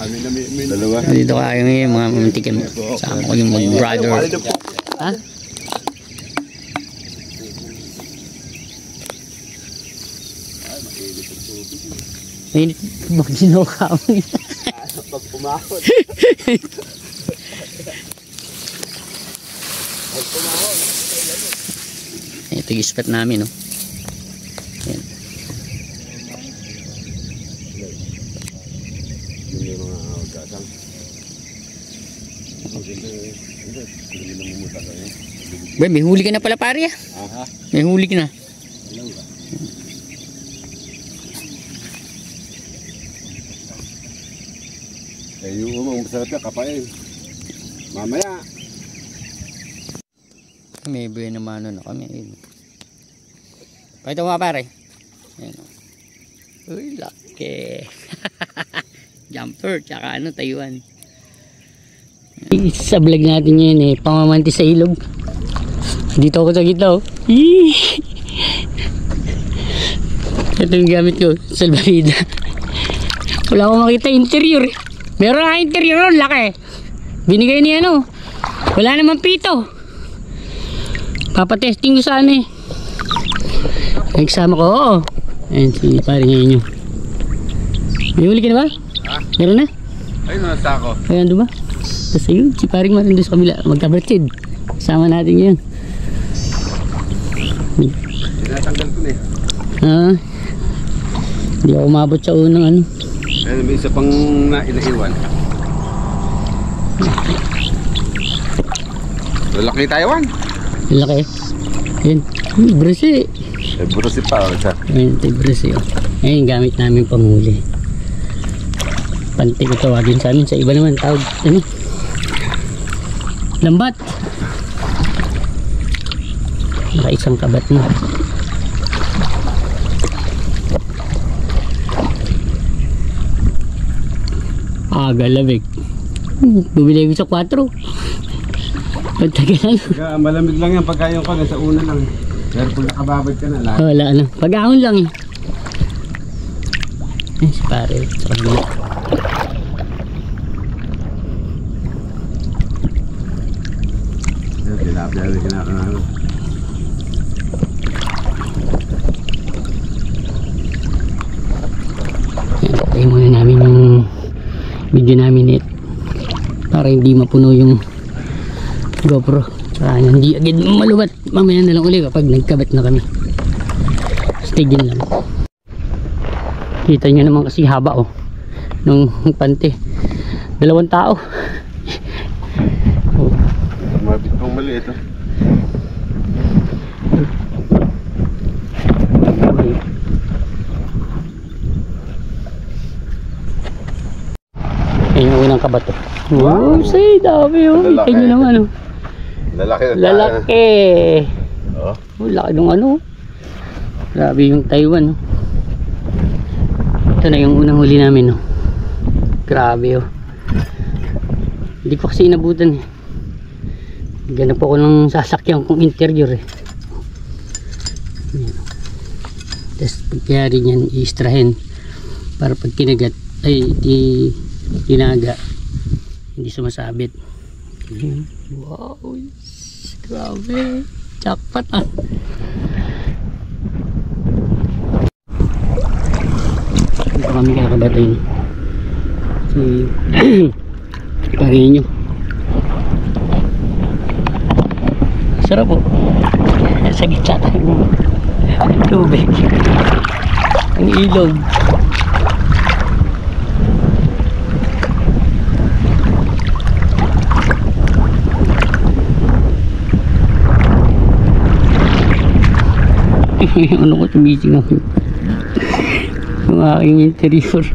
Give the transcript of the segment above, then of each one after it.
Dalawa. Dito kayo ngayon mga mamatikim. Sama ko yung mag-brother. Ha? Mainit bag sinuka mo. Pag pumahod. Ito yung spot namin, no? Ayan. Ba, may huli ka na pala pare. May huli ka na. Yung masarap na kapain. Mamaya. May buhay naman na kami. Pakita mo pare. Ayan. Uy, laki. Jumper, tsaka ano, Taiwan. Sa vlog natin yun pamamanti sa ilog. Dito ako sa gitna, oh. Ito yung gamit ko, salvarida. Wala akong makita interior. Meron na interior, laki. Binigay niya ano. Wala naman pito. Papatesting ko sana Nagsama ko, oo. Ayan, si pare ngayon yun. May huli ka na ba? Ha? Meron na? Ayun, nasa ako. Ayan, diba? Tapos ayun, si paring marin doon sa kabila. Magkabartid. Sama natin yun. Tinatanggal ko na Hindi ako umabot sa unang ano. Ayun, may isa pang inaiwan. Lalaki Taiwan. Laki. Ayan. Brasi. Brusi pa. Ayan, ito yung brasi. Ayan yung gamit namin pamuli. Panti ko tawagin sa amin. Sa iba naman tawag. Ano? Lambat. Nakaisang kabat na. Galamig. Bumili ko sa 4. Pagtagalan. Malamig lang yan pagka yung ka sa una lang. Pero kung nakababad ka na lahat. Wala na. Pag-ahon lang Ay, si pare. Sa kabila. Tilapia rin kinakaano. Tayo muna namin yung video namin para hindi mapuno yung GoPro. Saka hindi agad malubat. Mamaya na lang ulit kapag nagkabat na kami. Stay din lang. Kita nyo naman kasi haba nung pante. 2 tao. Mabit pang maliit Ayun yung unang kabat Wow, say dami Kita nyo naman Lalaki. Laki ng ano. Grabe yung Taiwan Ito na yung unang huli namin Grabe Hindi ko kasi inabutan Ganap ako ng sasakyan kong interior Tapos pagkayari niyan i-istrahin para pag kinagat ay tinaga hindi sumasabit. Wow, grabe, jackpot Ito kami kakabatayin si parin nyo. Sarap sa gitsa tayo tubig ang ilog. Ano ko tumising ako yung aking interior.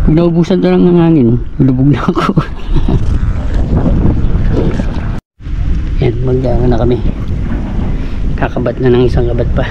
Naubusan to lang ng hangin lubog na ako. Yan, magdaan na kami. Kakabat na ng isang kabat pa.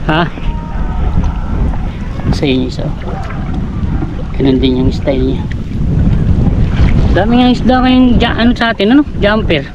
Ha? Sa inyo isa. Ganun din yung style niya. Dami nga isda kayong ano sa atin, ano? Jumper.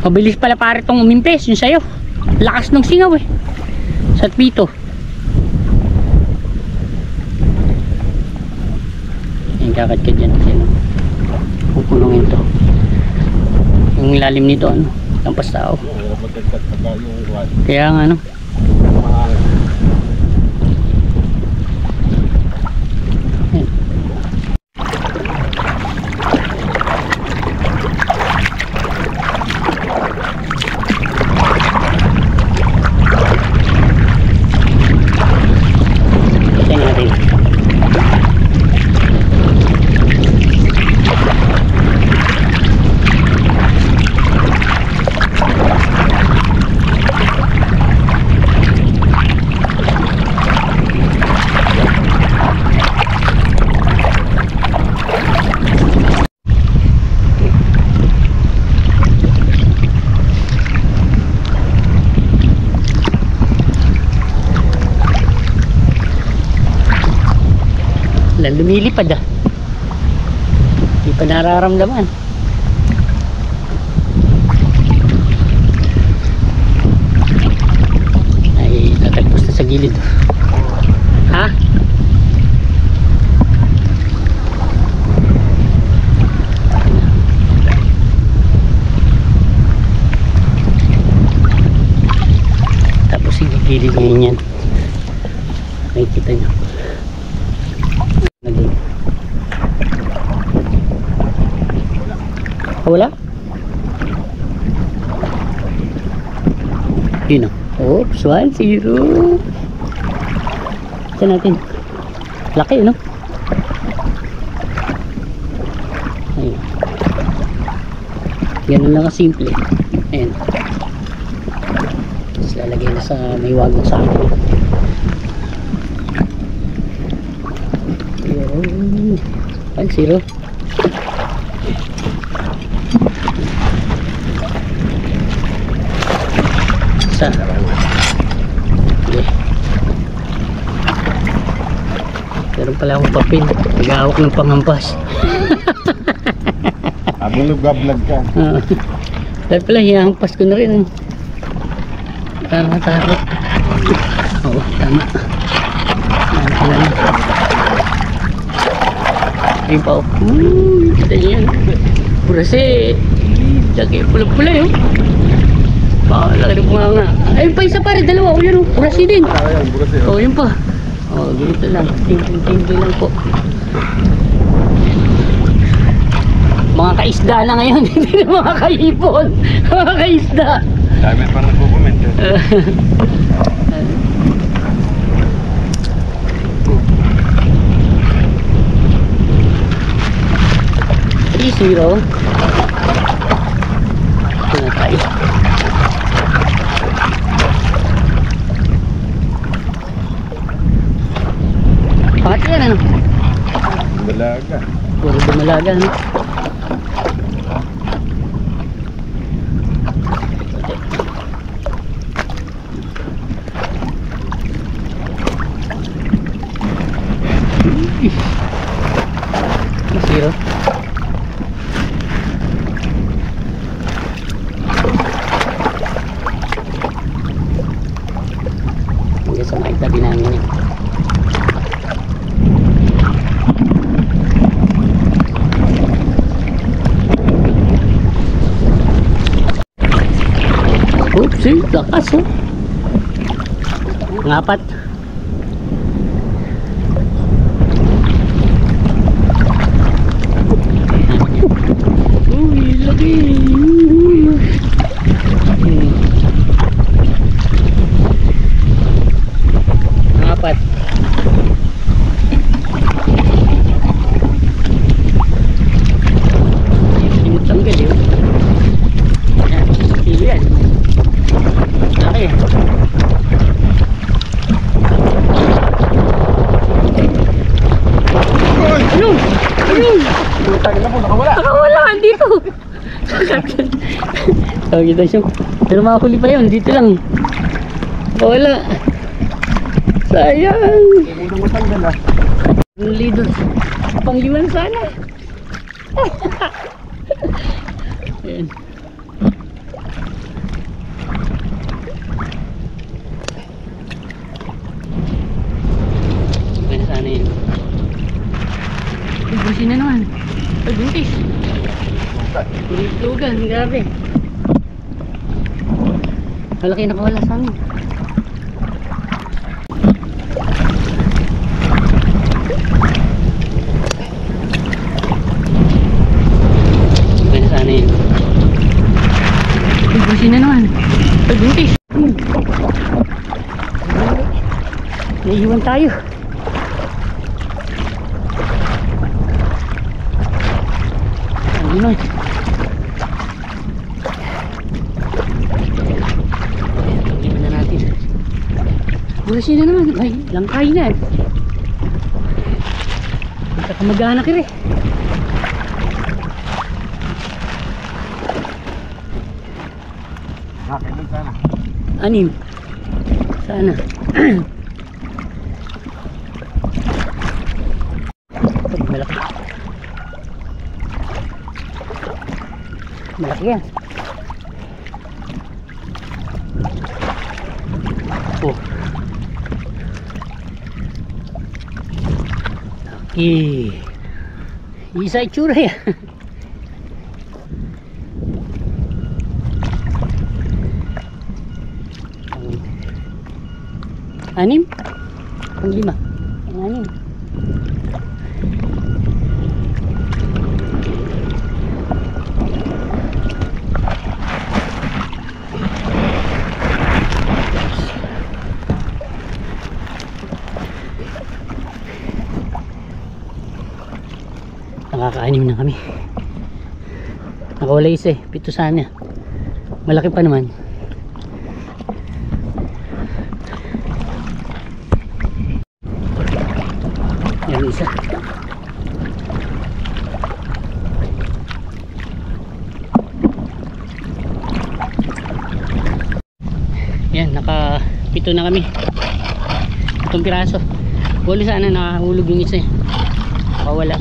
Mabilis pala pare itong umimpes, yung sayo. Lakas ng singaw eh. Sa pito. Ayan, kakad ka dyan. Pupunongin to. Yung lalim nito, ano, lampas tao. Kaya nga, ano. Ayan. Tingnan natin. Lumilipad ah. Hindi pa nararamdaman. Ay, tatagpos na sa gilid. Ha? Tapos sigigilid ngayon yan. Nakikita nyo. Wala? Yun o. Oops, 1-0. Saan natin? Laki, no? Ayun. Ganun lang kasimple. Ayan. Tapos lalagay na sa may wagong sako. Ayun. 1-0. Isa. Okay. Meron pala akong papel. Nag-aawak ng panghampas. Habang nag-vlog ka. Dahil pala, hihampas ko na rin. Takot. Oo, tama. Ayun pa ako. Kita niyo yan. Purase. Laki, pula-pula yun. Laki ng mga. Ayun pa isa pare, dalawa. O yun o, purase din. O yun pa. O, ganito lang. Tindi lang po. Mga kaisda na ngayon. Hindi na mga kaipon. Mga kaisda. Dami pa nagko-comment. Zero. Ito na tayo. Bakit yan ano? Dumalaga. Puro dumalaga ano? Zero. Sa mga itabi namin yan. Oopsie, lakas oh. Ngapat. Uy, lagi. Apat. Tinutanggal yun. Yan, kilo yan. Laki. Ayun! Ayun! Nakawala! Dito! Kita siya. Pero makakuli pa yun. Dito lang. Nakawala. Sayang. Unang matanggal ah. Lido. Pangliwan sana. Ayan. Lugan, grabe. Malaki na kawala sa amin. Iba na sana yun. Ibusin na naman. Pagbuntis. Naiiwan tayo. Ano yun? Iba na natin. Busin na naman. Ay, langkay na. Magkakamag-anak rin. Kailan sana? Anim. Sana. Malaki. Malaki yan. Oh. Okay. Isa itsura yan. Anim? Ang lima? Ang anim. Nakaka-anim na kami. Nakawala isa eh. 7 sana. Malaki pa naman. Yan isa. Yan, naka-7 na kami. 7 piraso. Wala sana nakahulog yung isa eh. Nakawala.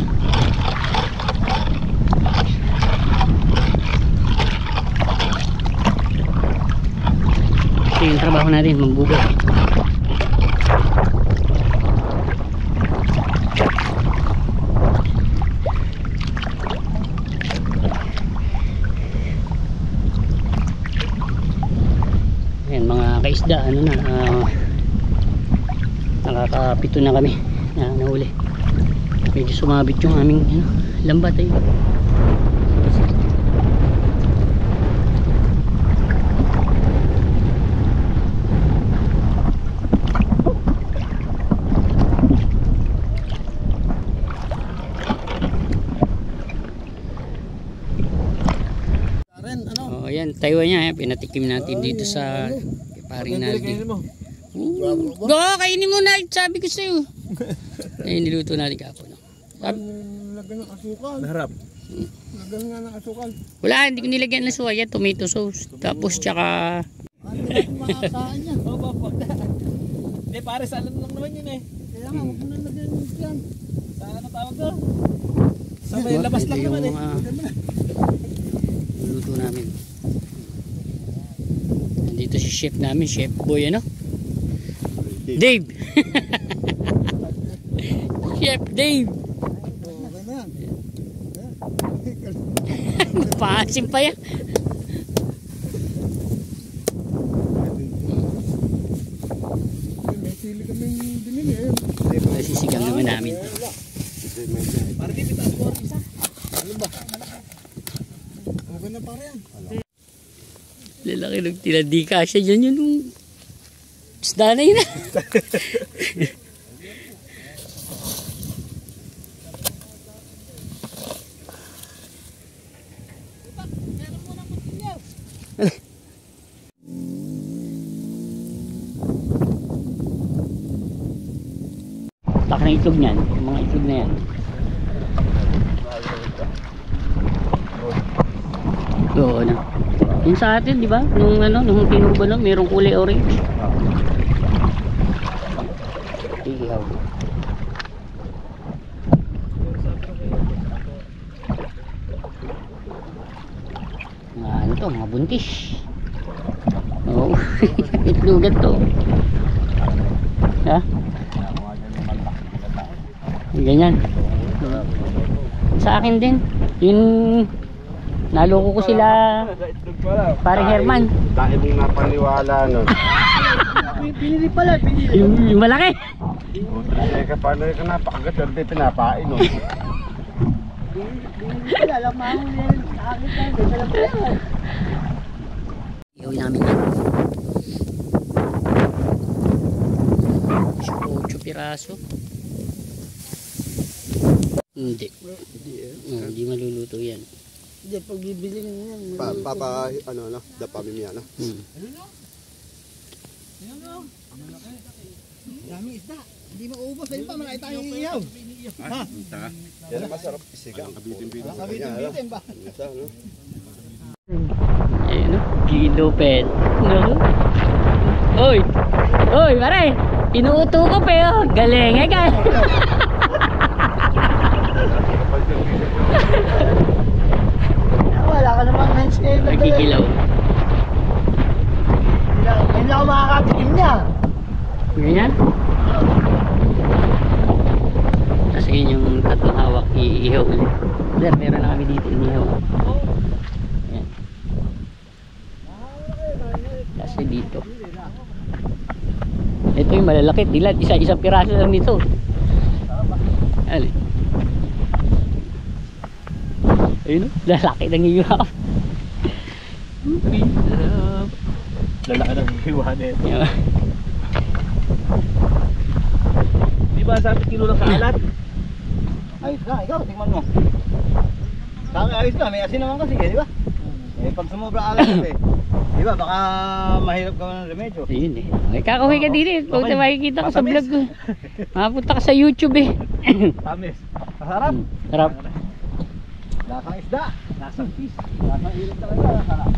Ito yung trabaho natin, mambuga. Ayan, mga kaisda, ano na, nakaka-7 na kami na nahuli. Medyo sumabit yung aming lambat ay. Oh, yan, Taiwan niya, pinatikim natin dito sa paring Naldi. Go, kainin mo na, sabi ko sa'yo. Ay, niluto natin kapon. Lagyan ng asukal. Harap. Lagyan nga ng asukal. Wala, hindi ko nilagyan ng suka yan, tomato sauce. Tapos tsaka... Ano yung makakain niya? Oo, hindi, pare, sa alam lang naman yun eh. Kaya nga, huwag mo na lagyan yan. Sa ano tawag doon? Sa may labas lang naman eh. Niluto namin. Nandito si chef namin, Chef Boy, ano? Dave! Chef Dave! Paasim pa yan. May sili kaming binili eh. Nasisigang naman namin. Pare, di pitaas ko isa. Ano ba? Okay na pare yan. Lalaki nung tinadi ka siya dyan yun. Isda na yun. Tak ng itlog niyan, mga itlog na yan. Oo na. Yun sa atin, di ba? Nung nung tinuba lang, mayroong kulay orange. Ihaw. Ano to, mga buntis. Oo. Itlogan to. Ha? Ganyan. Sa akin din. Naloko ko sila. Parang Herman. Dahil mong napaniwala nun. Pinili pala, pinili. Yung malaki. Teka, paano ka napakagat? Hindi pinapain nun. Wala lang mahuli yan. Nakakit lang. Dito lang pala. Iuwi namin yan. 8 piraso. Hindi. Hindi maluluto yan. Hindi, pag bibili nyo yan. Papa, ano, dapamimya, no? Dami isda. Hindi maubos. Ayun pa, malaki tayong iyaw. Ha? Yan ang masarap isigang. Kabitin-bitin. Kabitin-bitin ba? Ayun o, gilupet. No? Oy! Oy, pare! Inuuto ko pa yun. Galing eh ka. Wala ka namang men's ngayon. Nagkikilaw. Hindi ako makakatikim niya. Ganyan? Tapos yun yung tatlong hawak, iihaw ulit. Sir, meron na kami dito inihaw. Ayan. Kasi dito. Ito yung malalaki, dilat. Isang piraso lang dito. Ali. Ayun o, lalaki ng ihaw. Lalaki ng hiwa na ito. Ayan. Di ba sabi kilo lang sa alat? Ayos na, ikaw, tingnan mo. Sabi ayos na, may asin naman kasi, di ba? Eh, pag sumobra alat kasi, di ba, baka mahirap ka ng remedyo. Ayun eh. Ay, kakahuwi ka dito eh. Kung makikita ko sa vlog ko. Makapunta ka sa YouTube eh. Tamis. Masarap. Sarap. Lasang isda. Lasang fish. Lasang ilog talaga. Masarap.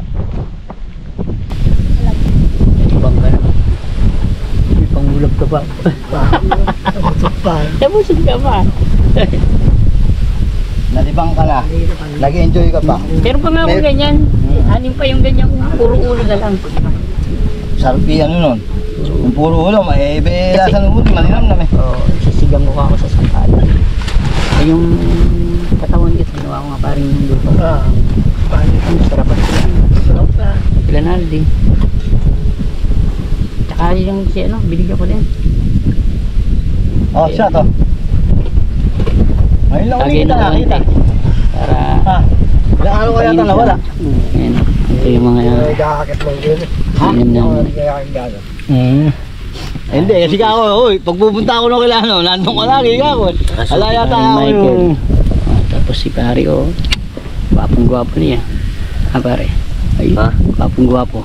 Ibang ka naman. May pangulap ka pa. Busog pa. Nabusog ka pa. Nalibang ka na. Nag-enjoy ka pa. Pero pa nga kung ganyan. Anim pa yung ganyan. Puro ulo na lang. Sarap ano nun. Yung puro ulo, maebe lasa ng ulo. Malinam na may. Oo, sisigang ko ako sa sangkala. Yung katawan ko, ginawa ko nga parang yung luto. Ang sarapan sila. Sarap na. Planaldi. Tsaka yung si ano, binigyan ko din. Oh, siya to. Ngayon lang ulit Lagyan kita ng nakita. konti. Para Ha? Ilang araw kaya ito nawala? Ayan. Ito yung mga Nagkakakit lang din. inom namin. Hindi, kasi ako, oy, pag pupunta ako ng kilano, nandun ka lagi ako. Ala yata ako Michael. yung... Tapos si pare oh. Gwapong gwapo niya. Ah pare. Ay, gwapong gwapo.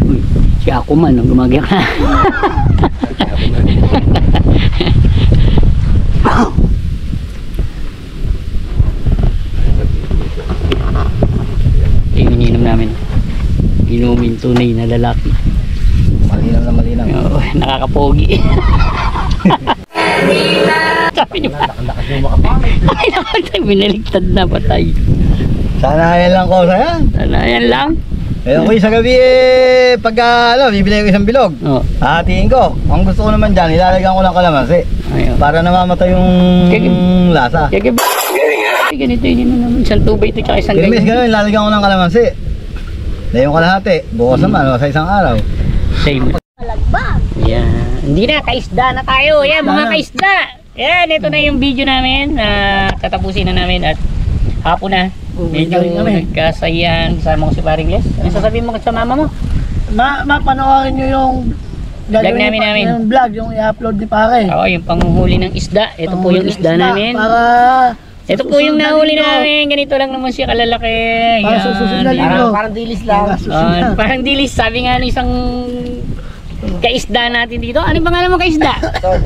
Uy, si ako man, gumagyan ka. Ininom namin. Inumin tunay na lalaki. Malinaw na malinaw. Oo, nakakapogi. Sabi niyo pa. Lakas yung makapangit. Ay, nakakita. Binaligtad na patay. Sana yan lang ko sa'yan. Sana yan lang. Ayun ko sa gabi pag bibili ko isang bilog. Oo. Hatiin ko. Ang gusto ko naman dyan, ilalagyan ko lang kalamansi. Ayun. Para namamatay yung lasa. Kaya ganito yun naman. Isang tubay ito tsaka isang Kinimis ganyan. gano'n, ilalagyan ko ng kalamansi. Layong kalahati. Bukas naman, sa isang araw. Same. Yan. Hindi na, kaisda na tayo. Yan, mga kaisda. Yan, ito na yung video namin. Tatapusin na namin at hapon na. Medyo nagkasayan. Kasama ko si Paring Les. Ano sasabihin mo sa mama mo? Mapanoorin nyo yung Vlog namin. Yung vlog, yung i-upload ni Pare. Oo, yung panghuli ng isda. Ito po yung isda namin. Para Ito po yung nahuli namin. Ganito lang naman siya kalalaki. Para Yan. sa susunod na linggo. Parang dilis lang. Parang dilis. Sabi nga ng isang kaisda natin dito. Ano pangalan mo kaisda? Sol.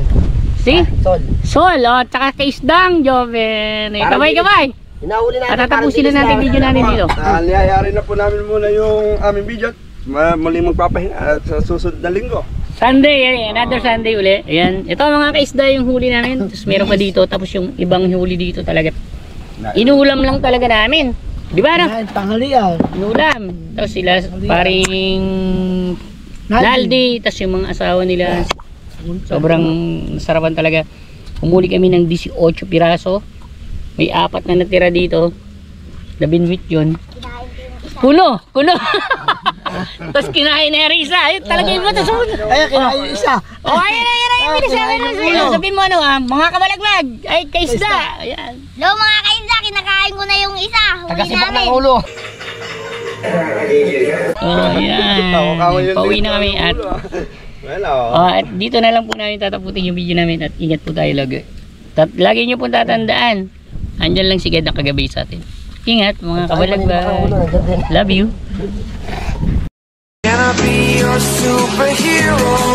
Si? Sol. Sol. O, tsaka kaisdang Joven. Kamay-kamay. Hinahuli At tatapusin na natin video natin dito. Niyayari na po namin muna yung aming video. Muling magpapahinga sa susunod na linggo. Sunday, another Sunday uli. Ayan. Ito mga kaisda yung huli namin. Tapos meron pa dito. Tapos yung ibang huli dito talaga. Inulam lang talaga namin. Di ba no? Tanghalian. Inulam. Tapos sila paring Naldi. Tapos yung mga asawa nila. Sobrang sarapan talaga. Umuli kami ng 18 piraso. May 4 na natira dito. Dabinwit yun. Kuno! Tapos kinain na yung isa. Ay, talaga yung butas. Ay, kinain yung isa. Oh, ayun, sabihin mo ano, mga kabalaglag. Ay, kaisda. Ayan. Lo, mga kainsa, kinakain ko na yung isa. Huli Tagasipak namin. ng ulo. Oh, ayan. Pauwi na kami at at dito na lang po namin tataputin yung video namin at ingat po tayo lagi. Lagi nyo po tatandaan. Andyan lang si Ged na kagabi sa atin. Ingat mga kabalaglag. Love you. Can I be your superhero?